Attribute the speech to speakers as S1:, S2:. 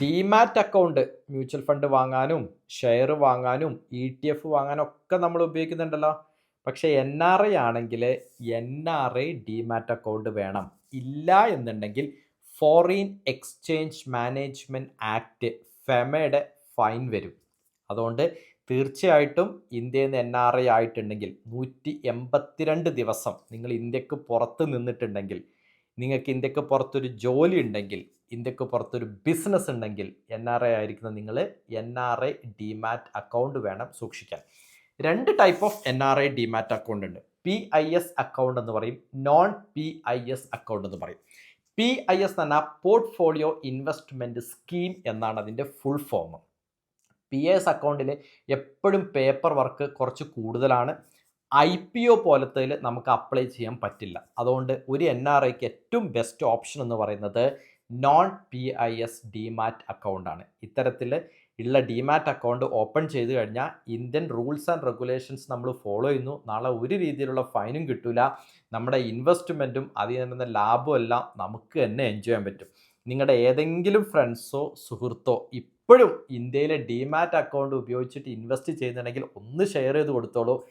S1: Demat account mutual fund വാങ്ങാനും share വാങ്ങാനും ETF വാങ്ങാനും ഒക്കെ നമ്മൾ ഉപയോഗിക്കുന്നുണ്ടല്ലോ. പക്ഷേ NRI ആണെങ്കിൽ NRI ഡിമാറ്റ് അക്കൗണ്ട് വേണം. ഇല്ല എന്നുണ്ടെങ്കിൽ ഫോറിൻ എക്സ്ചേഞ്ച് മാനേജ്മെൻറ്റ് ആക്ട് ഫെമയുടെ ഫൈൻ വരും. അതുകൊണ്ട് തീർച്ചയായിട്ടും ഇന്ത്യയിൽ നിന്ന് NRI ആയിട്ടുണ്ടെങ്കിൽ 182 ദിവസം നിങ്ങൾ ഇന്ത്യക്ക് പുറത്ത് നിന്നിട്ടുണ്ടെങ്കിൽ, നിങ്ങൾക്ക് ഇന്ത്യക്ക് പുറത്തൊരു ജോലി ഉണ്ടെങ്കിൽ, ഇന്ത്യക്ക് പുറത്തൊരു ബിസിനസ് ഉണ്ടെങ്കിൽ NRI ആയിരിക്കുന്ന നിങ്ങൾ NRI ഡിമാറ്റ് അക്കൗണ്ട് വേണം സൂക്ഷിക്കാൻ. 2 type of NRI demat account ഉണ്ട്. PIS അക്കൗണ്ട് എന്ന് പറയും, നോൺ PIS അക്കൗണ്ട് എന്ന് പറയും. PIS എന്ന് പറഞ്ഞാൽ പോർട്ട്ഫോളിയോ ഇൻവെസ്റ്റ്മെൻറ്റ് സ്കീം എന്നാണ് അതിൻ്റെ ഫുൾ ഫോം. PIS അക്കൗണ്ടിൽ എപ്പോഴും പേപ്പർ വർക്ക് കുറച്ച് കൂടുതലാണ്. IPO പോലത്തേൽ നമുക്ക് അപ്ലൈ ചെയ്യാൻ പറ്റില്ല. അതുകൊണ്ട് ഒരു NRIക്ക് ഏറ്റവും ബെസ്റ്റ് ഓപ്ഷൻ എന്ന് പറയുന്നത് നോൺ PIS ഡിമാറ്റ് അക്കൗണ്ടാണ്. ഇത്തരത്തിൽ ഉള്ള ഡിമാറ്റ് അക്കൗണ്ട് ഓപ്പൺ ചെയ്ത് കഴിഞ്ഞാൽ ഇന്ത്യൻ റൂൾസ് ആൻഡ് റെഗുലേഷൻസ് നമ്മൾ ഫോളോ ചെയ്യുന്നു. നാളെ ഒരു രീതിയിലുള്ള ഫൈനും കിട്ടില്ല. നമ്മുടെ ഇൻവെസ്റ്റ്മെൻറ്റും അതിൽ നിന്ന് ലാഭവും എല്ലാം നമുക്ക് തന്നെ എൻജോയ് ചെയ്യാൻ പറ്റും. നിങ്ങളുടെ ഏതെങ്കിലും ഫ്രണ്ട്സോ സുഹൃത്തോ ഇപ്പോഴും ഇന്ത്യയിലെ ഡിമാറ്റ് അക്കൗണ്ട് ഉപയോഗിച്ചിട്ട് ഇൻവെസ്റ്റ് ചെയ്യുന്നുണ്ടെങ്കിൽ ഒന്ന് ഷെയർ ചെയ്ത് കൊടുത്തോളൂ.